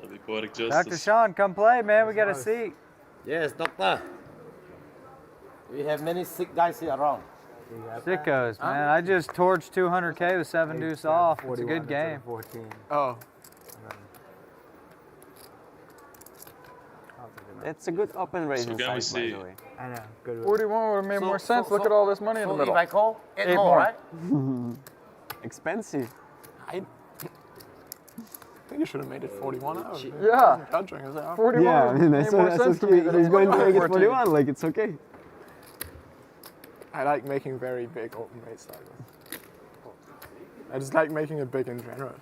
That'd be poetic justice. Dr. Sean, come play, man. We got a seat. Yes, doctor. We have many sick guys here around. Sickos, man. I just torched 200K with 7 deuce off. It's a good game. 14. Oh. It's a good open raising can we size, by see- the way. I know. Good. 41 would have made more sense. Look at all this money in the So middle. if I call, 8 8 more, more. right? Expensive. I think you should have made it 41 out. Yeah. Judging, is that 41 Yeah, I mean, made that's more what sense to me than he's going to make it 14. 41, like, it's okay. I like making very big open rate sizes. I just like making it big in general.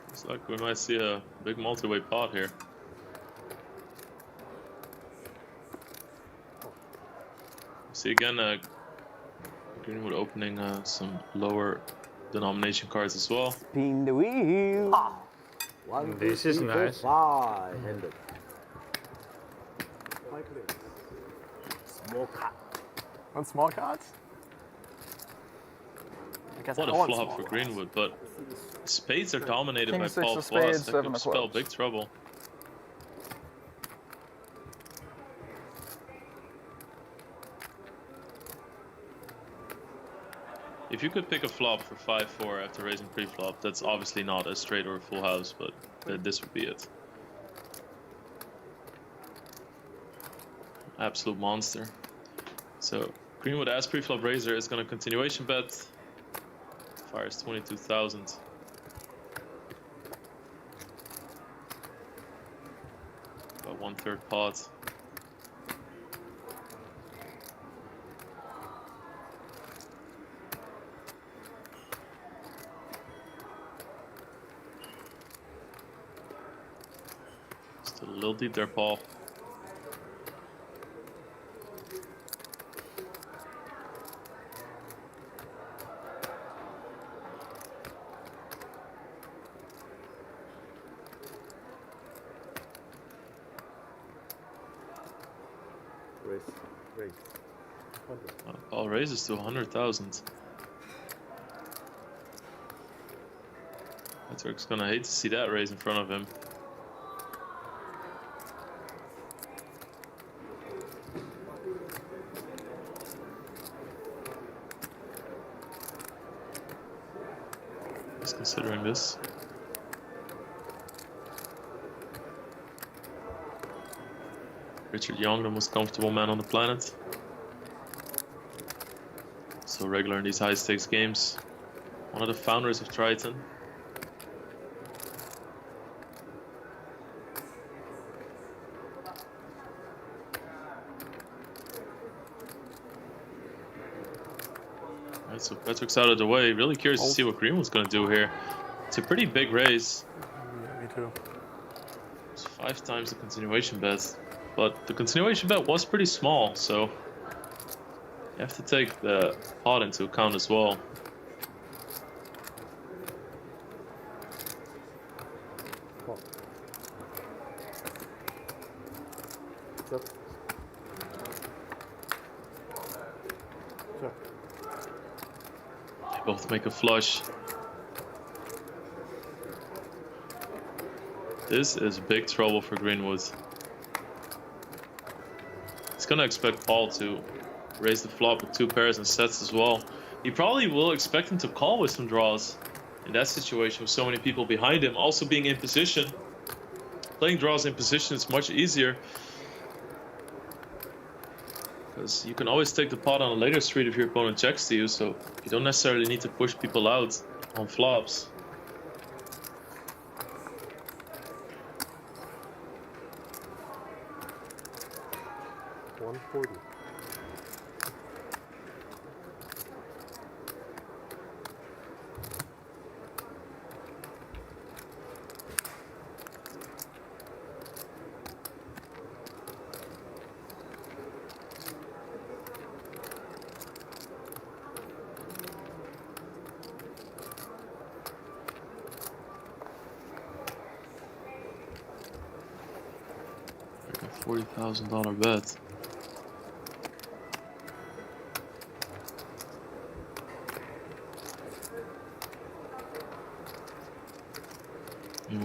Looks like we might see a big multi-way pot here. See again, Greenwood opening some lower denomination cards as well. Spin the wheel. 1, This 2, is 3, 4, nice. 5 handed. Small cut. Want small cards? I guess What I a want flop small for cards. Greenwood, but spades are dominated King by six Paul of spades, Plus. That seven could of spell clubs. big trouble. If you could pick a flop for 5-4 after raising pre-flop, that's obviously not a straight or a full house, but this would be it. Absolute monster. So Greenwood as pre-flop raiser is going to continuation bet. Fires 22,000. About 1/3 pot. Still a little deep there, Paul. Raise. Paul raises to 100,000. Patrick's gonna hate to see that raise in front of him. He's considering this. Richard Young, the most comfortable man on the planet. So regular in these high stakes games. One of the founders of Triton. Alright, so Patrick's out of the way. Really curious to see what Greenwood's going to do here. It's a pretty big raise. Yeah, me too. It's 5 times the continuation bet. But the continuation bet was pretty small, so you have to take the pot into account as well. They both make a flush. This is big trouble for Greenwood. He's gonna expect Paul to raise the flop with 2 pairs and sets as well. He probably will expect him to call with some draws in that situation with so many people behind him, also being in position. Playing draws in position is much easier because you can always take the pot on a later street if your opponent checks to you, so you don't necessarily need to push people out on flops. $40,000 bet.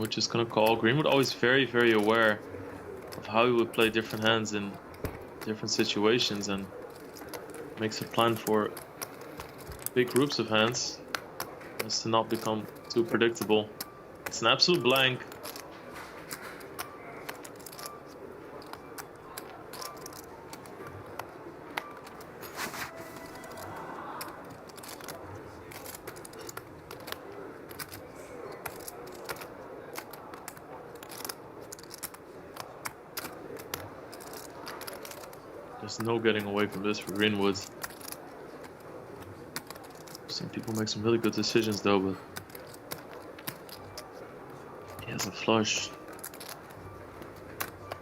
Greenwood just gonna call. Greenwood always very, very aware of how he would play different hands in different situations and makes a plan for big groups of hands as to not become too predictable. It's an absolute blank. There's no getting away from this for Greenwood. Some people make some really good decisions though, but he has a flush.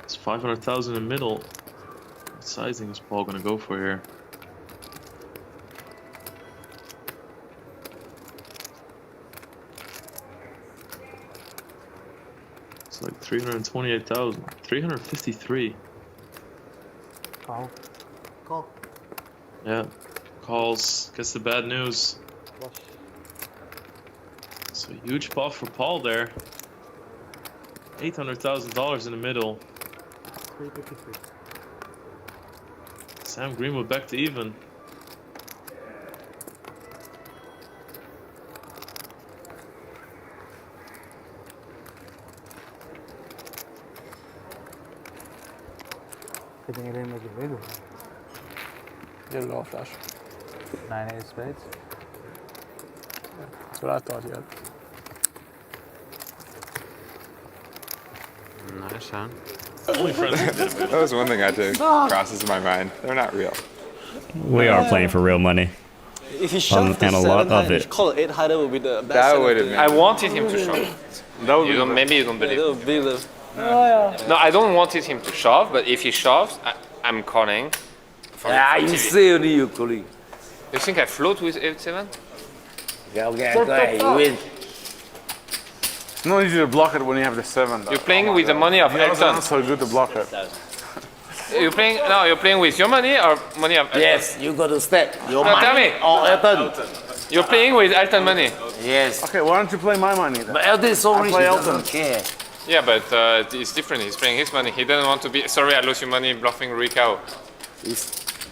It's 500,000 in the middle. What sizing is Paul gonna go for here? It's like 328,000, 353. Call. Call. Yeah, calls, gets the bad news. So huge pot for Paul there. $800,000 in the middle. 353. Sam Greenwood back to even. I think I didn't make it bigger. Get it all flush. 9-8 spades. That's what I thought he had. Nice, huh? Only friends who did it. That was one thing I did crosses my mind. They're not real. We are playing for real money. If he shoved and a lot of hand, it. call it 800 would be the best. That would have been. I wanted him to shove. Maybe you don't believe. That would be the. No, I don't wanted him to shove, but if he shoves, I'm calling. You say only you calling. You think I float with 8-7? Okay, you win. No need to block it when you have the 7. You're playing with the money of The other Elton. one's so good to block it. You're playing with your money or money of Elton? Yes, you got to step. Your No, money tell me. or Elton. You're playing with Elton money. Yes. Okay, why don't you play my money then? But Elton is so rich, he play doesn't Elton. care. Yeah, but it's different. He's playing his money. He doesn't want to be. Sorry, I lost your money bluffing Ricao. You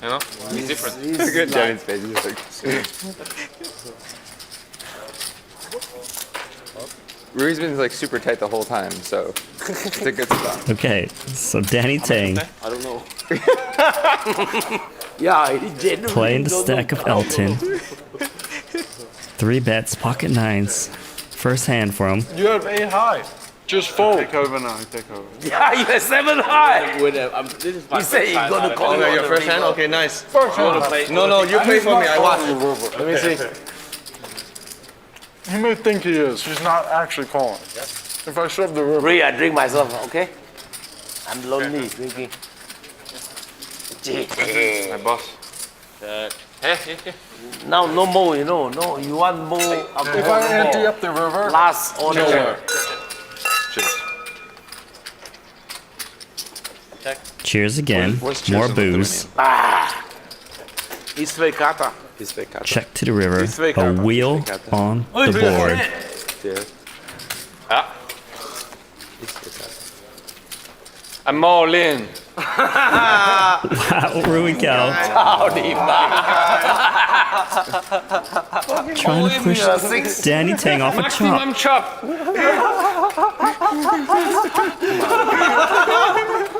know, it's different. Look at Jenny's face. He's like, Rui's been like super tight the whole time, so it's a good spot. Okay, so Danny Tang I don't know. Yeah, he genuinely playing the don't stack know. of Elton. 3 bets, pocket nines. First hand for him. You have 8 high. Just fold. Take over now, take over. Yeah, you have 7 high. This is He said he's going to call Okay, you your on first the hand? river. Okay, nice. First hand. No, you play for me. I watch. Let me see. He may think he is. He's not actually calling. If I shove the river. Ray, I drink myself, okay? I'm lonely drinking. My boss. Now no more, you know. No, you want more alcohol. If I empty up the river. Last or nowhere. Cheers again. More booze. East Vekata. Check to the river. A wheel on the board. I'm all in. Wow, Rui Cal. Trying to push Danny Tang off a chop. Maximum chop.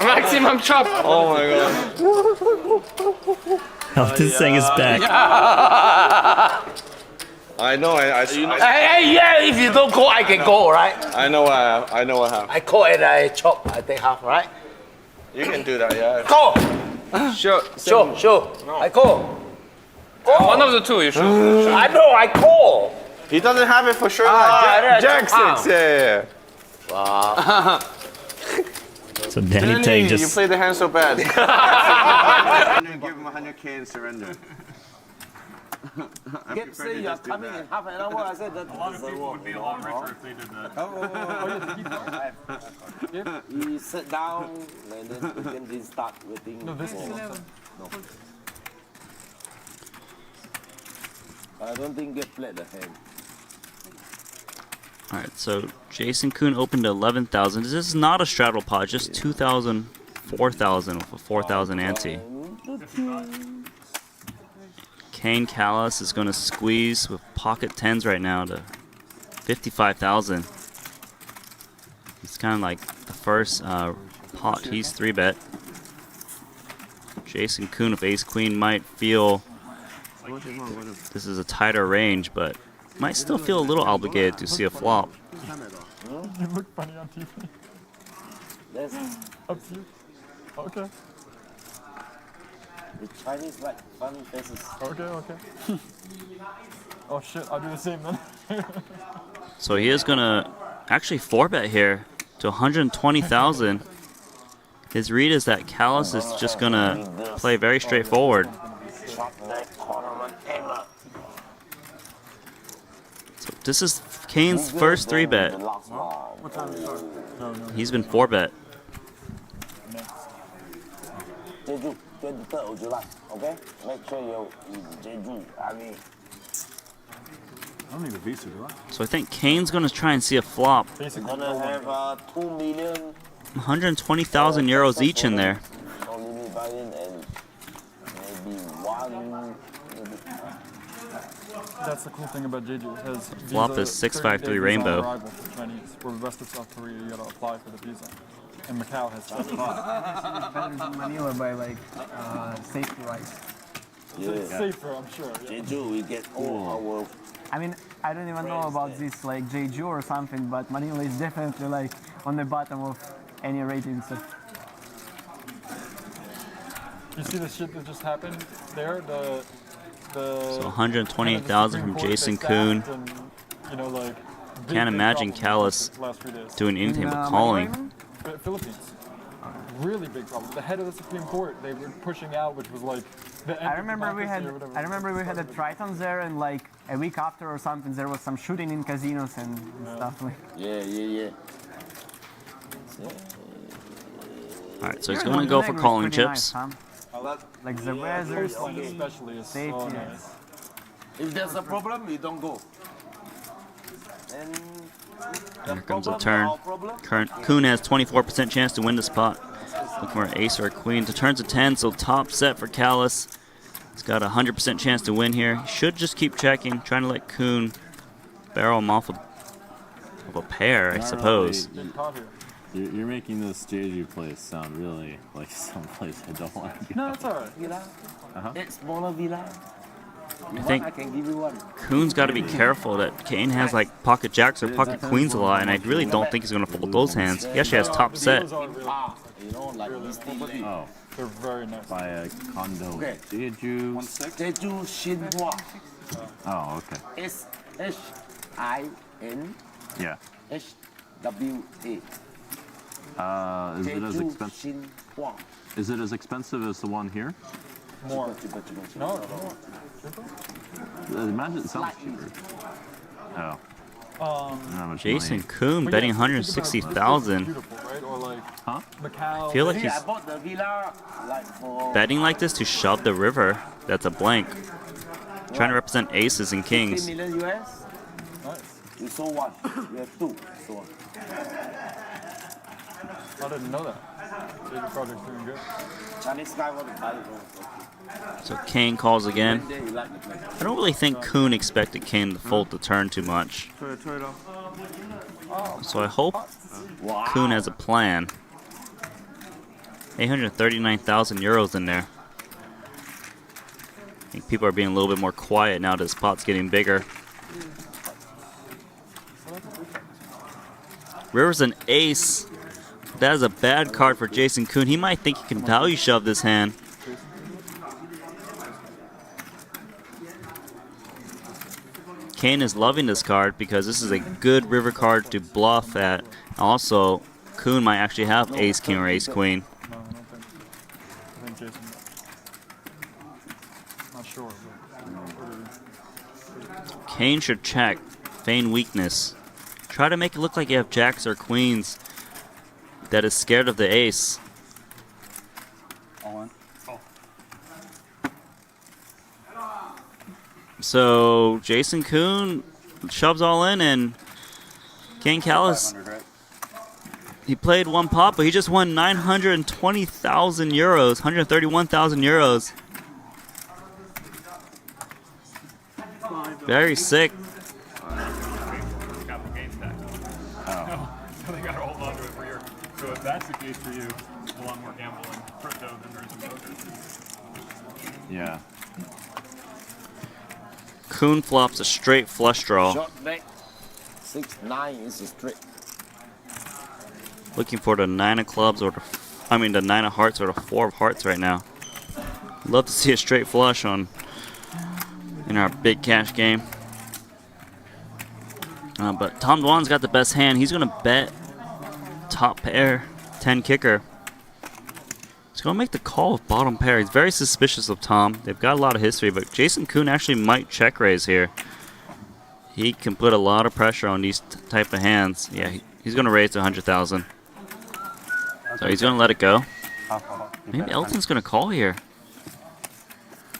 Maximum chop. Oh my god. Elton Tsang is back. I know. Hey, yeah, if you don't call, I can call, right? I know what happened. I call and I chop, I take half, right? You can do that, yeah. Call! Sure. Sure. I call. One of the two, you should. I know, I call. He doesn't have it for sure. Jack 6, yeah. So Danny Tang You just play the hand so bad. Give him 100K and surrender. Get say you're coming in half an hour. I said that. A lot of people would be a lot richer if they did that. You sit down and then we can start waiting. No, this is 11. No. I don't think get played the hand. Alright, so Jason Koon opened to 11,000. This is not a straddle pot, just 2,000, 4,000 with a 4,000 ante. Koon and Kalas is going to squeeze with pocket 10s right now to 55,000. It's kind of like the first pot he's 3-bet. Jason Koon with ace queen might feel this is a tighter range, but might still feel a little obligated to see a flop. You look funny on TV. Up to you. Okay. The Chinese like funny faces. Okay. Oh shit, I'll do the same then. So he is gonna actually 4-bet here to 120,000. His read is that Kalas is just gonna play very straightforward. So this is Kane's first 3-bet. He's been 4-bet. Jeju, 23rd of July, okay? Make sure you Jeju, I don't need a visa, do I? So I think Kane's gonna try and see a flop. Gonna have 2 million. 120,000 euros each in there. Only buying and maybe one. That's the cool thing about Jeju. It has Flop visa, is 653 30-day rainbow. visa on arrival for Chinese. Where the rest of South Korea, you gotta apply for the visa. And Macau has that. It's better than Manila by like safety wise. It's safer, I'm sure. Yeah. Jeju, we get all our. I mean, I don't even know about this like Jeju or something, but Manila is definitely like on the bottom of any rating. So. You see the shit that just happened there? So 128,000 from Jason Koon. And, you know, like, Can't imagine Kalas doing anything but calling. Philippines. Really big problem. The head of the Supreme Court, they were pushing out, which was like the end I of remember we had democracy or whatever. I remember we had a Triton there, and like a week after or something, there was some shooting in casinos and stuff like. Yeah. All right, so he's going to go for calling chips. Nice, huh? Like the weather, Coastline especially is safety. so nice. If there's a problem, you don't go. And Here comes a turn. Coon has 24% chance to win the spot. Looking for an ace or a queen. The turn's a 10, so top set for Kalas. He's got a 100% chance to win here. He should just keep checking, trying to let Coon barrel him off of a pair, I suppose. You're making this Jeju place sound really like someplace I don't want to go. No, it's alright. It's smaller villa. I think I can give you one. Coon's got to be careful that Kane has like pocket jacks or pocket queens a lot, and I really don't think he's going to fold those hands. He actually has top set. You know, like this property. Oh, They're very nice. buy a condo in Jeju. Jeju Xinhua. Oh, okay. SHIN Yeah. HWA. Is it as expensive? Xinhua. Is it as expensive as the one here? More. No. Imagine it sounds cheaper. Oh. Not much Jason money. Koon betting 160,000. Beautiful, right? Or like Huh? Macau. I feel like I he's bought the villa like for betting like this to shove the river. That's a blank. Trying to represent aces and 50 kings. million US. Nice. We sold one. We have two. So I didn't know that. Jeju project's doing good. Chinese guy want to buy it. So Kane calls again. Then you like the place. I don't really think Coon expected Kane to fold the turn too much. So I hope Coon has a plan. 839,000 euros in there. I think people are being a little bit more quiet now that the spot's getting bigger. River's an ace. That is a bad card for Jason Koon. He might think he can value shove this hand. Kane is loving this card because this is a good river card to bluff at. Also, Coon might actually have ace king or ace queen. No, I don't think. I think Jason. Not sure. But Kane should check, feign weakness. Try to make it look like you have jacks or queens that is scared of the ace. So Jason Koon shoves all in, and Koon and Kalas, he played one pot, but he just won 920,000 euros, 131,000 euros. Very sick. So they got to hold on to it for you. So if that's the case for you, a lot more gambling crypto than there is in poker. Yeah. Koon flops a straight flush draw. Short deck. 6-9 is a straight. Looking for the 9 of clubs or the 9 of hearts or the 4 of hearts right now. Love to see a straight flush in our big cash game. But Tom Dwan's got the best hand. He's gonna bet top pair, 10 kicker. He's gonna make the call with bottom pair. He's very suspicious of Tom. They've got a lot of history, but Jason Koon actually might check raise here. He can put a lot of pressure on these type of hands. Yeah, he's gonna raise to 100,000. So he's gonna let it go. Maybe Elton's gonna call here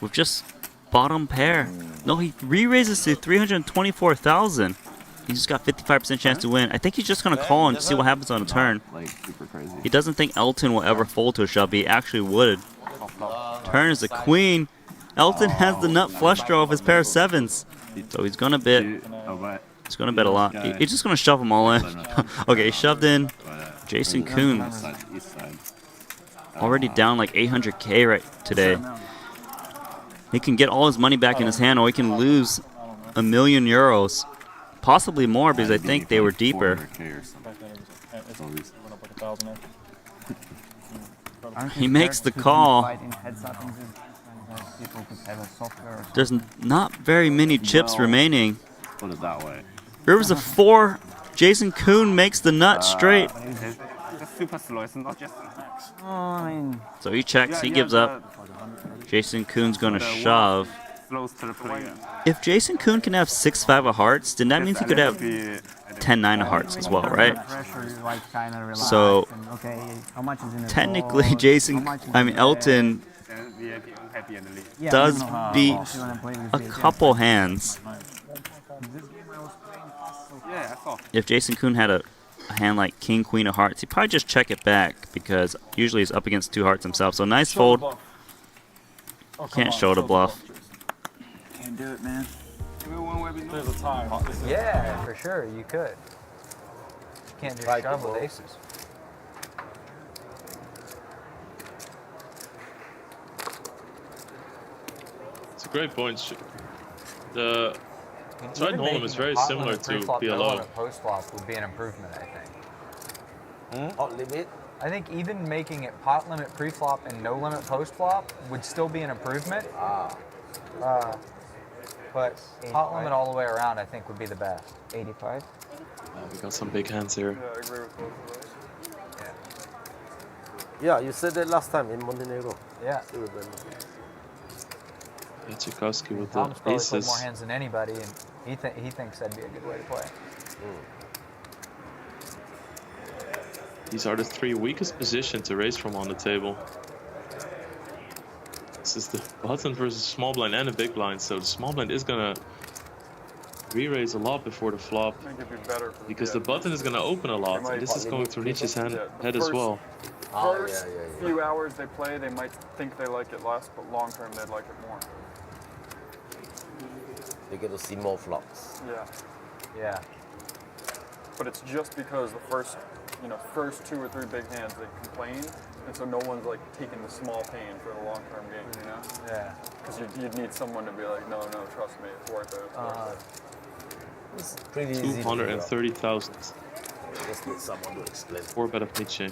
with just bottom pair. No, he re-raises to 324,000. He's just got 55% chance to win. I think he's just gonna call and see what happens on the turn. Like super crazy. He doesn't think Elton will ever fold to a shove. He actually would. Turn is a queen. Elton has the nut flush draw of his pair of 7s. So he's gonna bet. He's gonna bet a lot. He's just gonna shove them all in. Okay, he shoved in Jason Koon. Already down like 800K right today. He can get all his money back in his hand, or he can lose €1,000,000. Possibly more, because I think they were deeper. He makes the call. There's not very many chips remaining. Put it that way. Rivers of 4. Jason Koon makes the nut straight. Super slow, it's not just So he checks, he gives up. Jason Koon's gonna shove. If Jason Koon can have 6-5 of hearts, then that means he could have 10-9 of hearts as well, right? So technically, Elton does beat a couple hands. If Jason Koon had a hand like King, Queen of Hearts, he'd probably just check it back because usually he's up against 2 hearts himself. So nice fold. Can't show the bluff. Can't do it, man. There's a time. Yeah, for sure, you could. You can't just shove with aces. It's a great point. The Triton Hold'em is very similar to PLO. Post flop would be an improvement, I think. Hot limit. I think even making it pot limit pre-flop and no limit post-flop would still be an improvement. But pot limit all the way around, I think, would be the best. 85. We got some big hands here. Yeah, I agree with both of those. Yeah, you said that last time in Montenegro. Yeah. Badziakouski with Tom's the probably aces. played more hands than anybody, and he thinks that'd be a good way to play. These are the 3 weakest positions to raise from on the table. This is the button versus small blind and a big blind, so the small blind is gonna re-raise a lot before the flop because the button is gonna open a lot, and this is going through Nietzsche's head as well. First few hours they play, they might think they like it less, but long term they'd like it more. They get to see more flops. Yeah. But it's just because the first 2 or 3 big hands they complain, and so no one's like taking the small pain for the long-term game, you know? Yeah. Because you'd need someone to be like, no, trust me, it's worth it. It's worth it. It's pretty easy. 230,000. Just need someone to explain. 4 bet of Nietzsche.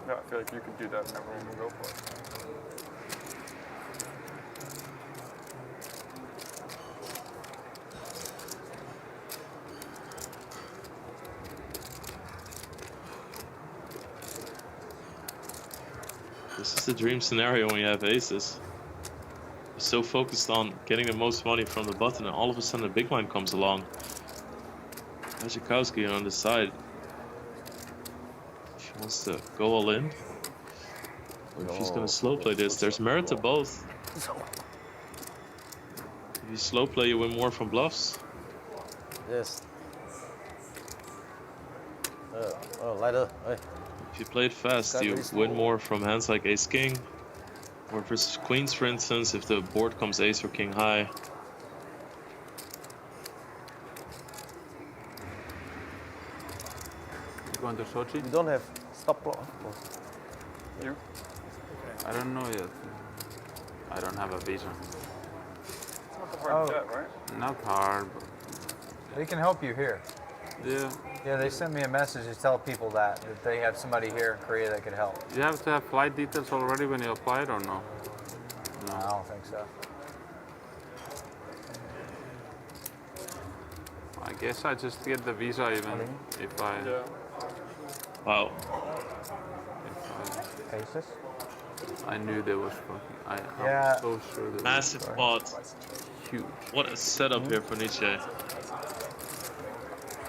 Yeah, I feel like you could do that and everyone will go for it. This is the dream scenario when you have aces. You're so focused on getting the most money from the button, and all of a sudden a big blind comes along. Badziakouski on the side. If he wants to go all in, or if he's going to slow play this, there's merit to both. If you slow play, you win more from bluffs. Yes. Ladder. If you play it fast, you win more from hands like ace king, or versus queens, for instance, if the board comes ace or king high. You going to Sochi? You don't have stop block. You? I don't know yet. I don't have a visa. It's not that hard to get, right? Not hard, but They can help you here. yeah. Yeah, they sent me a message to tell people that they have somebody here in Korea that could help. You have to have flight details already when you applied or no? No, I don't think so. I guess I just get the visa even if I. Yeah. Wow. Aces? I knew there was fucking. I'm Yeah. so sure there Massive pot. was huge. What a setup here for Nietzsche.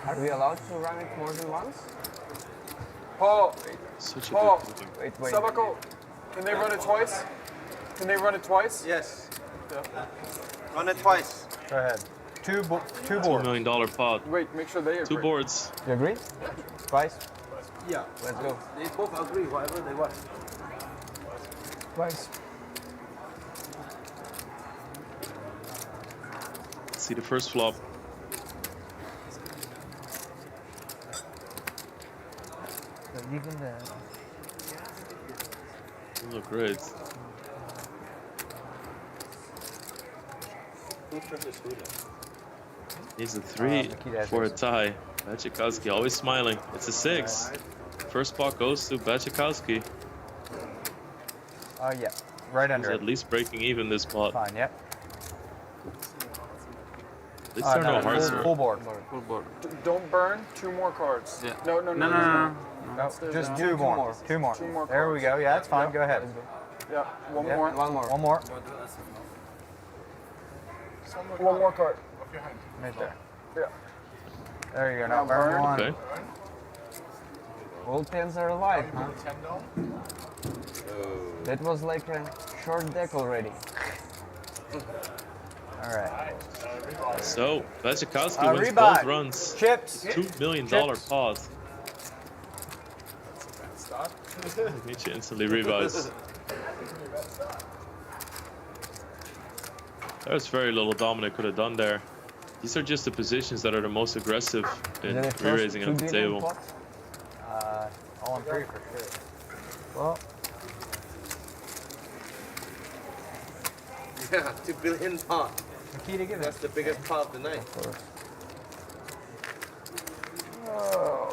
Are we allowed to run it more than once? Paul, Such a Paul, big moving. Wait. Sabako, can they run it twice? Can they run it twice? Yes. Yeah. Run it twice. Go ahead. Two $2 boards. million pot. Wait, make sure they agree. 2 boards. You agree? Twice? Yeah. Let's go. They both agree, whatever they want. Twice. See the first flop. Even then. You look great. He's a 3 for a tie. Badziakouski always smiling. It's a 6. First pot goes to Badziakouski. Yeah. Right He's under at it. least breaking even this pot. Fine, yep. At least there are no hearts. Full board. Full board. Don't burn 2 more cards. Yeah. No. No, just two more. Two more. There we go. Yeah, that's fine. Go ahead. Yeah, one Yeah, more. One more. One more card. Right there. Yeah. There you go. Now Now burn burn. one. Okay. All tens are alive, huh? That was like a short deck already. All right. So, Badziakouski wins rebuy. both runs. Chips. $2 million Chips. pot. Nietzsche instantly rebuys. There's very little Dominic could have done there. These are just the positions that are the most aggressive in re-raising at the table. All in three for sure. Well, Yeah, 2 billion pot. Nikita, give That's it. the biggest pot of the night. Oh.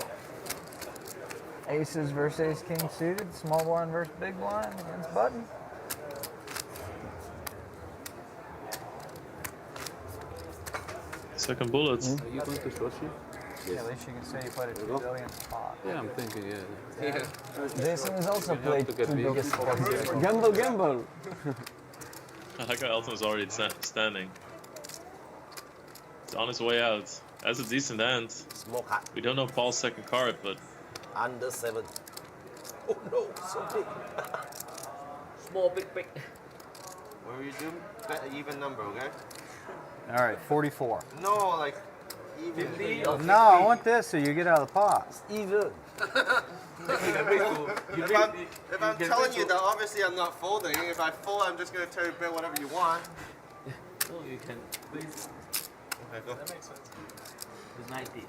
Aces versus ace king suited. Small blind versus big blind against button. Second bullet. Are you going to Sochi? Yeah, at least you can say you played a 2 billion spot. Yeah, I'm thinking, yeah. Jason has also played to get 2 big. biggest spots. Gamble. I like how Elton's already standing. It's on his way out. That's a decent hand. Small card. We don't know Paul's second card, but Under 7. Oh no, so big. Small, big. What you do? Bet an even number, okay? All right, 44. No, like even. No, I want this so you get out of the pot. Even. If I'm telling you that obviously I'm not folding, if I fold, I'm just going to tell you bet whatever you want. No, you can. Okay, go. That makes sense. It's 90.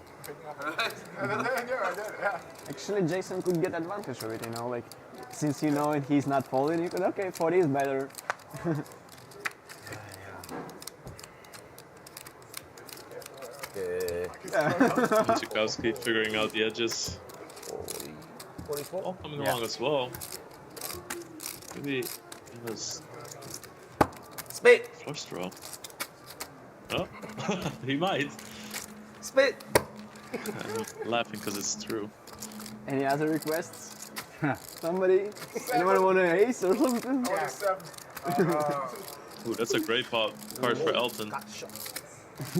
Actually, Jason could get advantage of it, you know, like, since you know he's not folding, you could, okay, 40 is better. Badziakouski figuring out the edges. 44? All coming along as well. Maybe he was Spade! flush draw. Oh, he might. Spade! I'm laughing because it's true. Any other requests? Somebody? Anyone want an ace or something? Ooh, that's a great card for Elton. I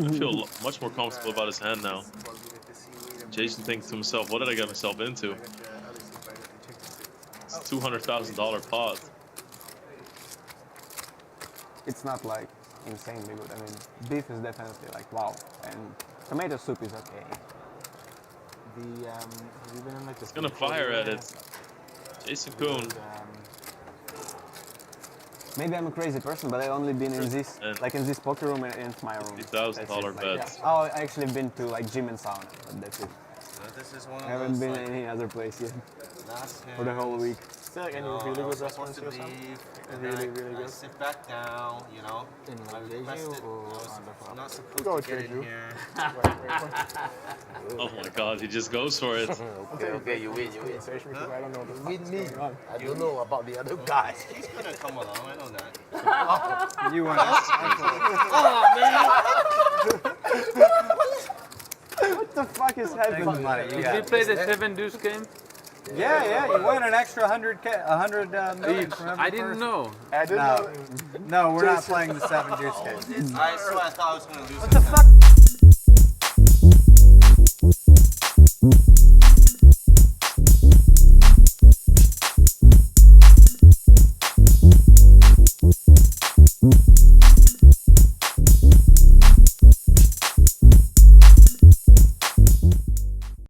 feel much more comfortable about his hand now. Jason thinks to himself, what did I get myself into? It's a $200,000 pot. It's not like insanely good. I mean, beef is definitely like wow, and tomato soup is okay. have you been in like the He's gonna fire at it. Jason Coon. Maybe I'm a crazy person, but I've only been in this, like in this poker room and in my room. $50,000 bets. Oh, I actually been to like gym and sauna, but that's it. So this is one of I haven't been any other place yet for the whole week. Is there like any really good restaurants here or something? Really good. Sit back down, you know. In like Jeju or on the farm? Not supposed Go to get in Jeju. here. Oh my god, he just goes for it. Okay, you win. Because I don't know Win me. I don't know about the other guy. He's gonna come along, I know that. You want What the fuck is happening? Did we play the 7 deuce game? Yeah, you won an extra 100 million from every I didn't know. No, we're not playing the 7 deuce game. I swear I thought I was gonna lose. What the fuck?